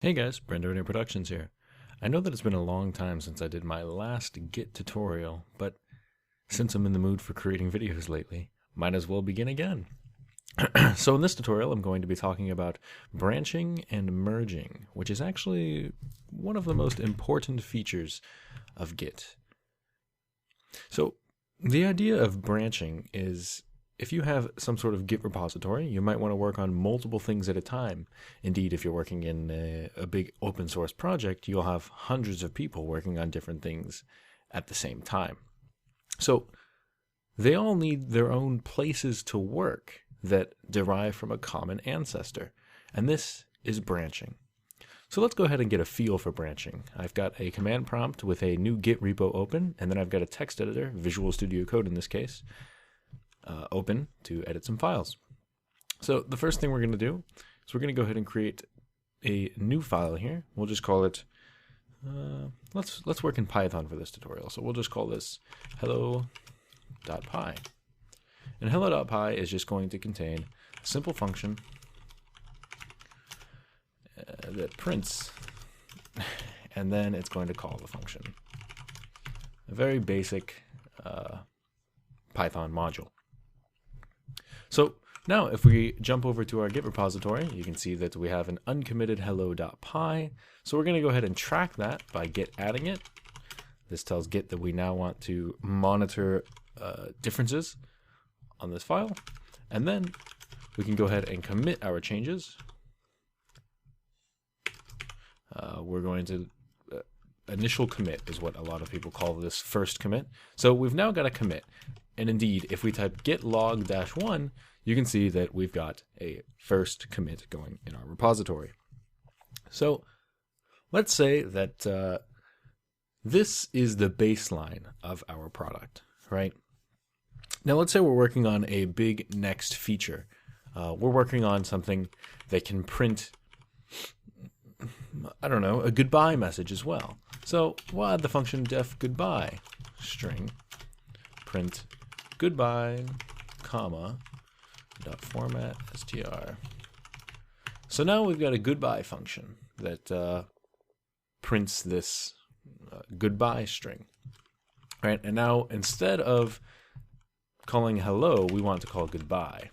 Hey guys, Brenda Productions here. I know that it's been a long time since I did my last Git tutorial, but since I'm in the mood for creating videos lately, might as well begin again. So in this tutorial, I'm going to be talking about branching and merging, which is actually one of the most important features of Git. So the idea of branching is if you have some sort of Git repository, you might want to work on multiple things at a time. Indeed, if you're working in a big open source project, you'll have hundreds of people working on different things at the same time. So they all need their own places to work that derive from a common ancestor. And this is branching. So let's go ahead and get a feel for branching. I've got a command prompt with a new Git repo open, and then I've got a text editor, Visual Studio Code in this case, open to edit some files. So the first thing we're going to do is we're going to go ahead and create a new file here. We'll just call it, let's work in Python for this tutorial. So we'll just call this hello.py. And hello.py is just going to contain a simple function that prints, and then it's going to call the function. A very basic Python module. So now if we jump over to our Git repository, you can see that we have an uncommitted hello.py. So we're going to go ahead and track that by git adding it. This tells Git that we now want to monitor differences on this file. And then we can go ahead and commit our changes. We're going to initial commit is what a lot of people call this first commit. So we've now got a commit. And indeed, if we type git log -1, you can see that we've got a first commit going in our repository. So let's say that this is the baseline of our product, right? Now let's say we're working on a big next feature. We're working on something that can print, I don't know, a goodbye message as well. So we'll add the function def goodbye string print goodbye, comma, dot format str. So now we've got a goodbye function that prints this goodbye string, right? And now instead of calling hello, we want to call goodbye.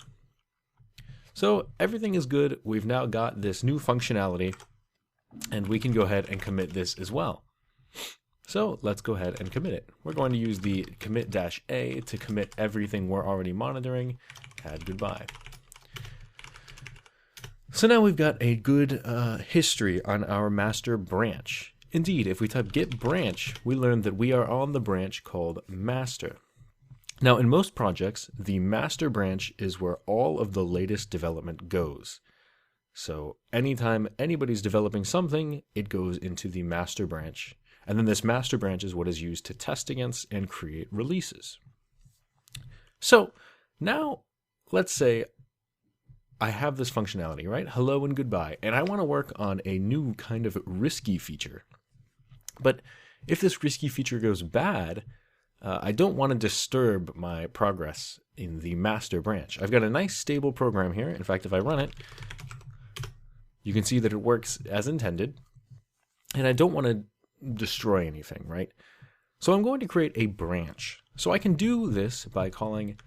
So everything is good. We've now got this new functionality, and we can go ahead and commit this as well. So let's go ahead and commit it. We're going to use the commit-a to commit everything we're already monitoring, add goodbye. So now we've got a good history on our master branch. Indeed, if we type git branch, we learn that we are on the branch called master. Now in most projects, the master branch is where all of the latest development goes. So anytime anybody's developing something, it goes into the master branch. And then this master branch is what is used to test against and create releases. So now let's say I have this functionality, right? Hello and goodbye. And I want to work on a new kind of risky feature. But if this risky feature goes bad, I don't want to disturb my progress in the master branch. I've got a nice stable program here. In fact, if I run it, you can see that it works as intended. And I don't want to destroy anything, right? So I'm going to create a branch. So I can do this by calling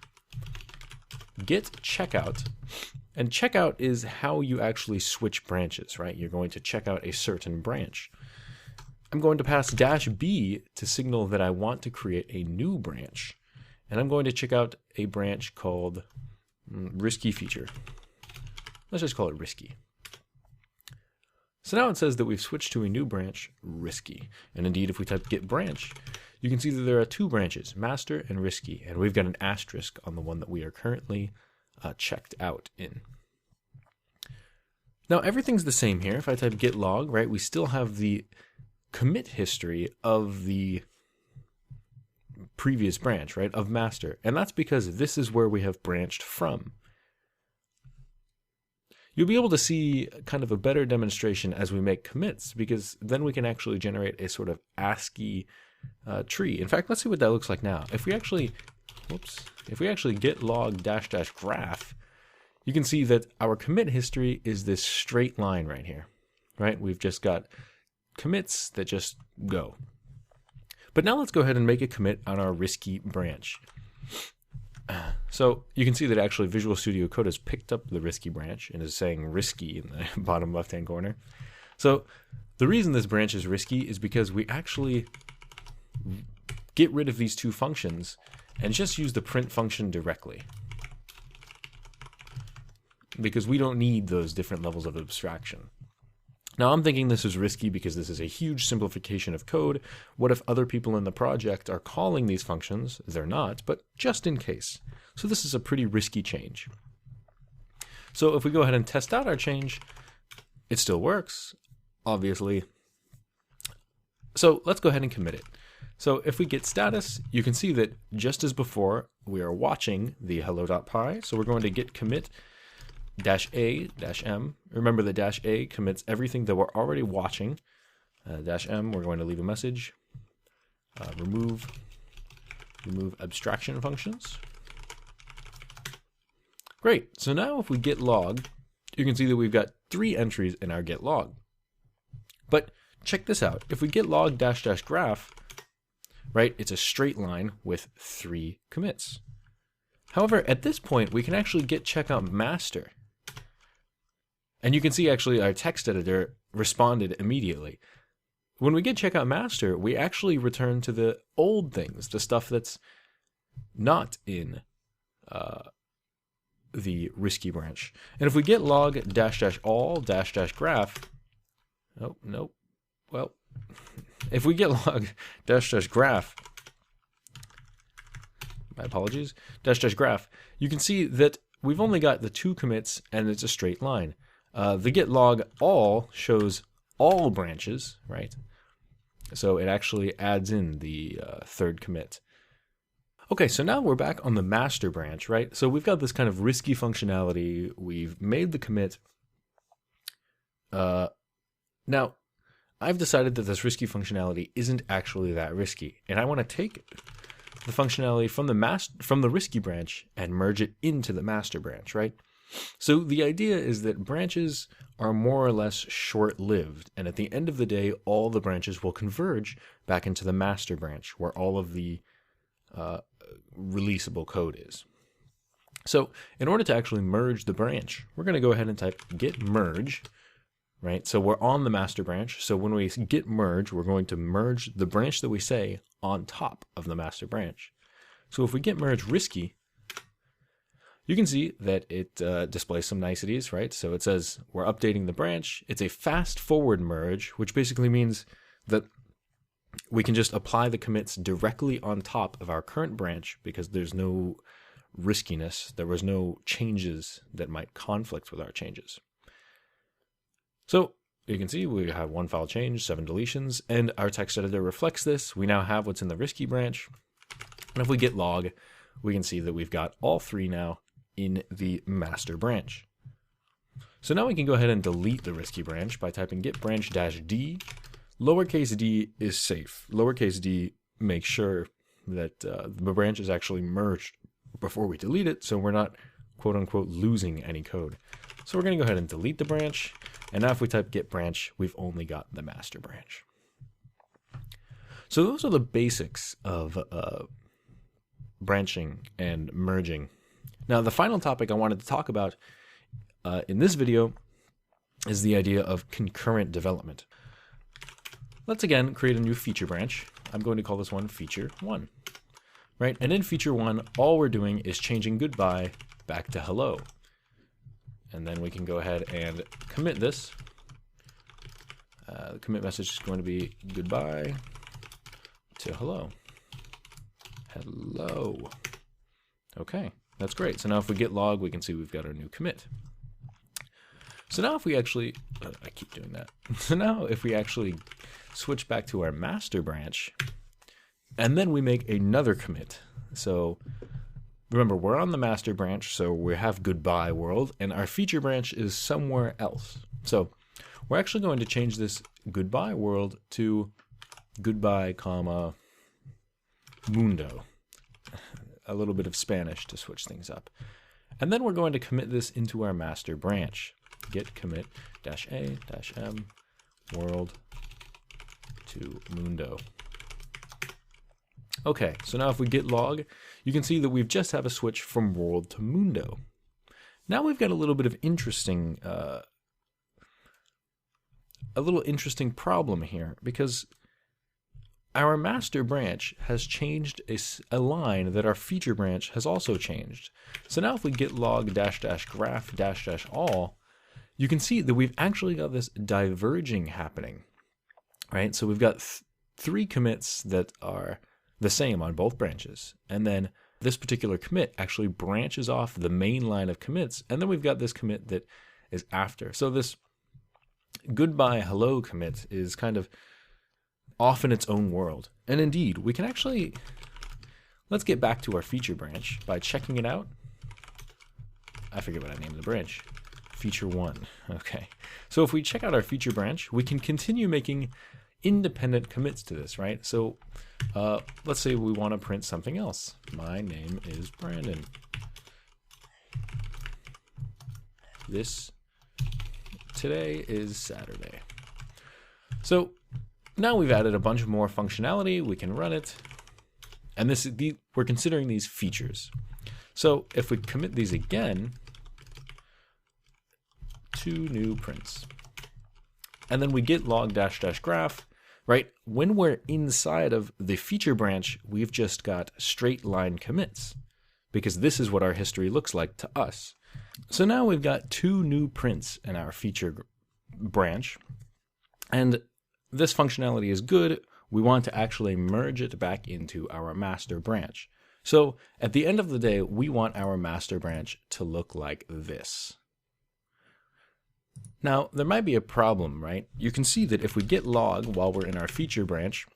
git checkout. And checkout is how you actually switch branches, right? You're going to check out a certain branch. I'm going to pass -b to signal that I want to create a new branch. And I'm going to check out a branch called risky feature. Let's just call it risky. So now it says that we've switched to a new branch, risky. And indeed, if we type git branch, you can see that there are two branches, master and risky. And we've got an asterisk on the one that we are currently checked out in. Now everything's the same here. If I type git log, right, we still have the commit history of the previous branch, right, of master. And that's because this is where we have branched from. You'll be able to see kind of a better demonstration as we make commits, because then we can actually generate a sort of ASCII tree. In fact, let's see what that looks like now. If we actually git log -- graph, you can see that our commit history is this straight line right here, right? We've just got commits that just go. But now let's go ahead and make a commit on our risky branch. So you can see that actually Visual Studio Code has picked up the risky branch and is saying risky in the bottom left-hand corner. So the reason this branch is risky is because we actually get rid of these two functions and just use the print function directly, because we don't need those different levels of abstraction. Now I'm thinking this is risky because this is a huge simplification of code. What if other people in the project are calling these functions? They're not, but just in case. So this is a pretty risky change. So if we go ahead and test out our change, it still works, obviously. So let's go ahead and commit it. So if we get status, you can see that just as before, we are watching the hello.py. So we're going to git commit -a-m. Remember the -a commits everything that we're already watching. -m, we're going to leave a message. Remove abstraction functions. Great. So now if we git log, you can see that we've got 3 entries in our git log. But check this out. If we git log -- graph, right, it's a straight line with 3 commits. However, at this point, we can actually git checkout master. And you can see actually our text editor responded immediately. When we get checkout master, we actually return to the old things, the stuff that's not in the risky branch. And if we get log --all --graph, oh, no, well, if we get log --graph, my apologies, --graph, you can see that we've only got the 2 commits and it's a straight line. The git log all shows all branches, right? So it actually adds in the 3rd commit. Okay, so now we're back on the master branch, right? So we've got this kind of risky functionality. We've made the commit. Now, I've decided that this risky functionality isn't actually that risky, and I want to take the functionality from the risky branch and merge it into the master branch, right? So the idea is that branches are more or less short-lived, and at the end of the day, all the branches will converge back into the master branch, where all of the releasable code is. So in order to actually merge the branch, we're going to go ahead and type git merge, right? So we're on the master branch. So when we git merge, we're going to merge the branch that we say on top of the master branch. So if we git merge risky, you can see that it displays some niceties, right? So it says we're updating the branch. It's a fast forward merge, which basically means that we can just apply the commits directly on top of our current branch because there's no riskiness. There was no changes that might conflict with our changes. So you can see we have 1 file change, 7 deletions, and our text editor reflects this. We now have what's in the risky branch. And if we git log, we can see that we've got all 3 now in the master branch. So now we can go ahead and delete the risky branch by typing git branch -d. Lowercase d is safe. Lowercase d makes sure that the branch is actually merged before we delete it, so we're not quote unquote losing any code. So we're going to go ahead and delete the branch, and now if we type git branch, we've only got the master branch. So those are the basics of branching and merging. Now the final topic I wanted to talk about in this video is the idea of concurrent development. Let's again create a new feature branch. I'm going to call this one feature 1, right? And in feature 1, all we're doing is changing goodbye back to hello. And then we can go ahead and commit this. The commit message is going to be goodbye to hello. Hello. Okay, that's great. So now if we git log, we can see we've got our new commit. So now if we actually, I keep doing that. So now if we actually switch back to our master branch, and then we make another commit. So remember, we're on the master branch, so we have goodbye world, and our feature branch is somewhere else. So we're actually going to change this goodbye world to goodbye, comma, mundo. A little bit of Spanish to switch things up. And then we're going to commit this into our master branch. Git commit -a-m world to mundo. Okay, so now if we git log, you can see that we've just have a switch from world to mundo. Now we've got a little bit of interesting problem here, because our master branch has changed a line that our feature branch has also changed. So now if we git log --graph --all, you can see that we've actually got this diverging happening, right? So we've got 3 commits that are the same on both branches, and then this particular commit actually branches off the main line of commits, and then we've got this commit that is after. So this goodbye hello commit is kind of off in its own world. And indeed, we can actually, let's get back to our feature branch by checking it out. I forget what I named the branch. Feature 1. Okay. So if we check out our feature branch, we can continue making independent commits to this, right? So let's say we want to print something else. My name is Brandon. Today is Saturday. So now we've added a bunch of more functionality. We can run it. And we're considering these features. So if we commit these again, 2 new prints. And then we git log --graph, right? When we're inside of the feature branch, we've just got straight line commits, because this is what our history looks like to us. So now we've got 2 new prints in our feature branch, and this functionality is good. We want to actually merge it back into our master branch. So at the end of the day, we want our master branch to look like this. Now, there might be a problem, right? You can see that if we git log while we're in our feature branch,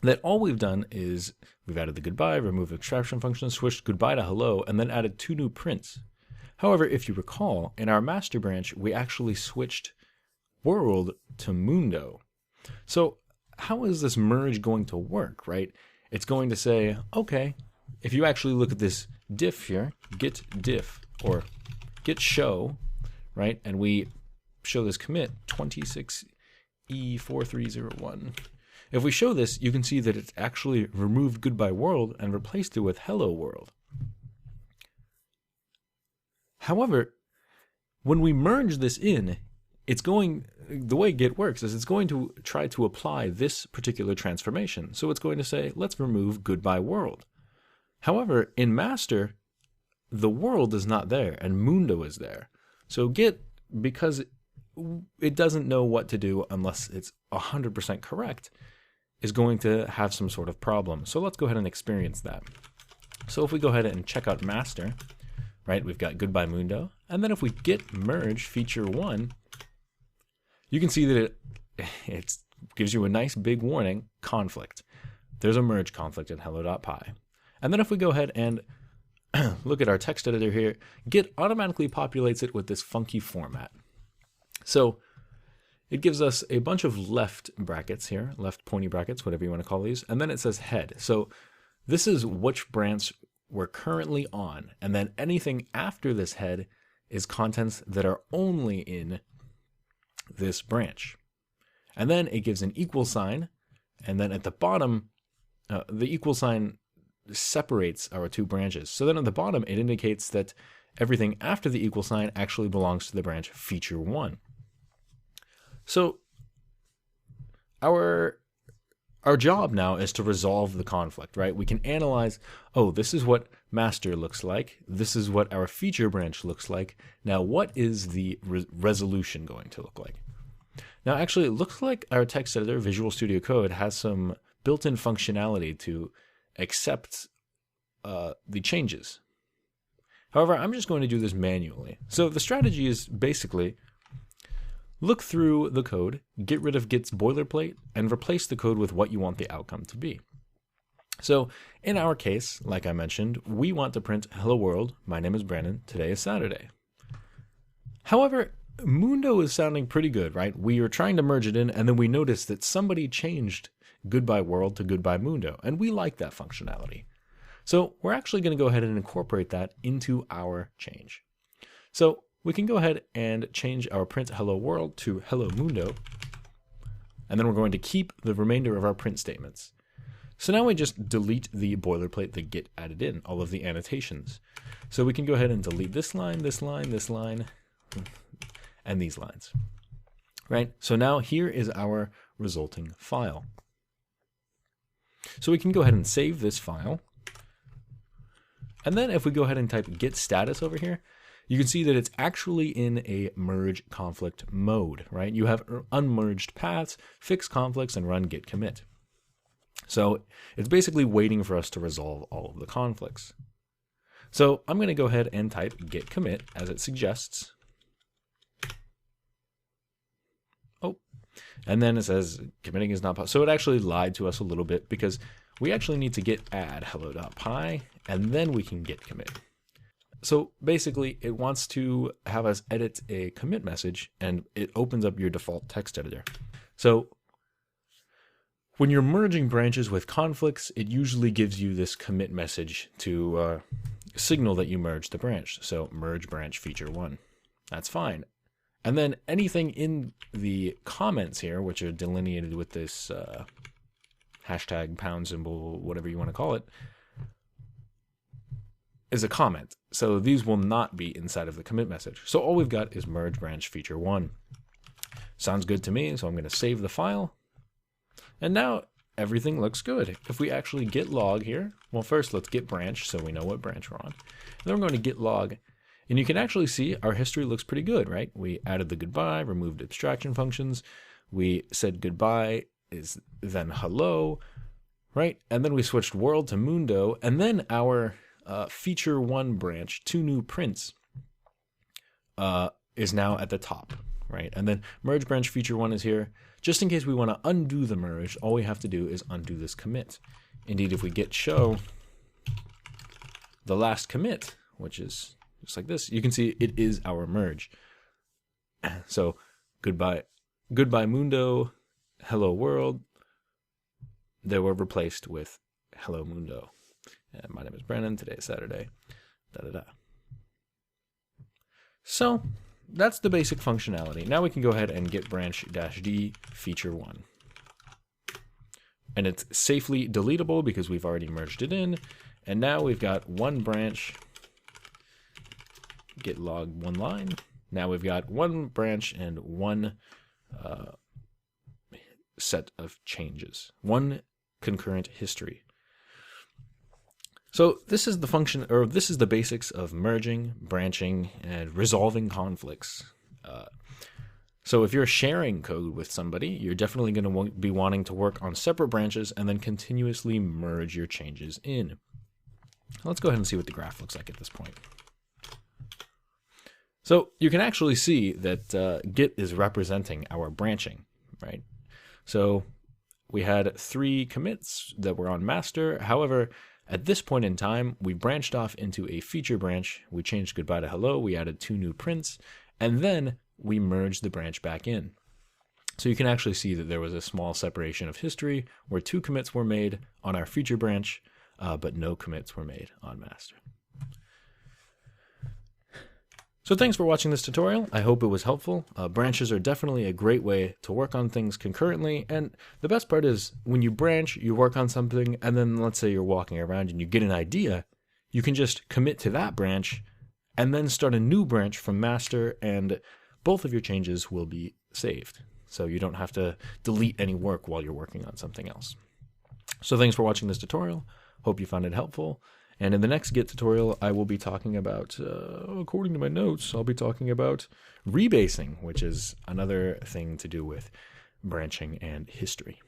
that all we've done is we've added the goodbye, removed extraction function, switched goodbye to hello, and then added 2 new prints. However, if you recall, in our master branch, we actually switched world to mundo. So how is this merge going to work, right? It's going to say, okay, if you actually look at this diff here, git diff or git show, right? And we show this commit 26E4301. If we show this, you can see that it's actually removed goodbye world and replaced it with hello world. However, when we merge this in, the way git works is it's going to try to apply this particular transformation. So it's going to say, let's remove goodbye world. However, in master, the world is not there and mundo is there. So git, because it doesn't know what to do unless it's 100% correct, is going to have some sort of problem. So let's go ahead and experience that. So if we go ahead and check out master, right, we've got goodbye mundo. And then if we git merge feature 1, you can see that it gives you a nice big warning, conflict. There's a merge conflict in hello.py. And then if we go ahead and look at our text editor here, Git automatically populates it with this funky format. So it gives us a bunch of left brackets here, left pointy brackets, whatever you want to call these, and then it says head. So this is which branch we're currently on, and then anything after this head is contents that are only in this branch. And then it gives an equal sign, and then at the bottom, the equal sign separates our 2 branches. So then at the bottom, it indicates that everything after the equal sign actually belongs to the branch feature 1. So our job now is to resolve the conflict, right? We can analyze, oh, this is what master looks like. This is what our feature branch looks like. Now, what is the resolution going to look like? Now, actually, it looks like our text editor, Visual Studio Code, has some built-in functionality to accept the changes. However, I'm just going to do this manually. So the strategy is basically look through the code, get rid of Git's boilerplate, and replace the code with what you want the outcome to be. So in our case, like I mentioned, we want to print hello world, my name is Brandon, today is Saturday. However, mundo is sounding pretty good, right? We are trying to merge it in, and then we notice that somebody changed goodbye world to goodbye mundo, and we like that functionality. So we're actually going to go ahead and incorporate that into our change. So we can go ahead and change our print hello world to hello mundo. And then we're going to keep the remainder of our print statements. So now we just delete the boilerplate that Git added in, all of the annotations. So we can go ahead and delete this line, this line, this line, and these lines. Right? So now here is our resulting file. So we can go ahead and save this file. And then if we go ahead and type git status over here, you can see that it's actually in a merge conflict mode, right? You have unmerged paths, fix conflicts, and run git commit. So it's basically waiting for us to resolve all of the conflicts. So I'm going to go ahead and type git commit as it suggests. Oh, and then it says committing is not possible. So it actually lied to us a little bit because we actually need to git add hello.py and then we can git commit. So basically it wants to have us edit a commit message and it opens up your default text editor. So when you're merging branches with conflicts, it usually gives you this commit message to signal that you merged the branch. So merge branch feature 1. That's fine. And then anything in the comments here, which are delineated with this hashtag pound symbol, whatever you want to call it, is a comment. So these will not be inside of the commit message. So all we've got is merge branch feature 1. Sounds good to me, so I'm going to save the file. And now everything looks good. If we actually git log here, well, first let's git branch so we know what branch we're on. And then we're going to git log, and you can actually see our history looks pretty good, right? We added the goodbye, removed abstraction functions, we said goodbye is then hello, right? And then we switched world to mundo, and then our feature 1 branch, 2 new prints, is now at the top, right? And then merge branch feature 1 is here. Just in case we want to undo the merge, all we have to do is undo this commit. Indeed, if we git show the last commit, which is just like this, you can see it is our merge. So goodbye mundo, hello world, they were replaced with hello mundo. And my name is Brandon, today is Saturday, So that's the basic functionality. Now we can go ahead and git branch-d feature 1. And it's safely deletable because we've already merged it in. And now we've got one branch, git log 1 line. Now we've got one branch and one set of changes, one concurrent history. So this is the function, or this is the basics of merging, branching, and resolving conflicts. So if you're sharing code with somebody, you're definitely going to be wanting to work on separate branches and then continuously merge your changes in. Let's go ahead and see what the graph looks like at this point. So you can actually see that Git is representing our branching, right? So we had 3 commits that were on master. However, at this point in time, we branched off into a feature branch. We changed goodbye to hello. We added 2 new prints, and then we merged the branch back in. So you can actually see that there was a small separation of history where 2 commits were made on our feature branch, but no commits were made on master. So thanks for watching this tutorial. I hope it was helpful. Branches are definitely a great way to work on things concurrently, and the best part is when you branch, you work on something, and then let's say you're walking around and you get an idea, you can just commit to that branch and then start a new branch from master, and both of your changes will be saved. So you don't have to delete any work while you're working on something else. So thanks for watching this tutorial. Hope you found it helpful. And in the next Git tutorial, I will be talking about, according to my notes, I'll be talking about rebasing, which is another thing to do with branching and history.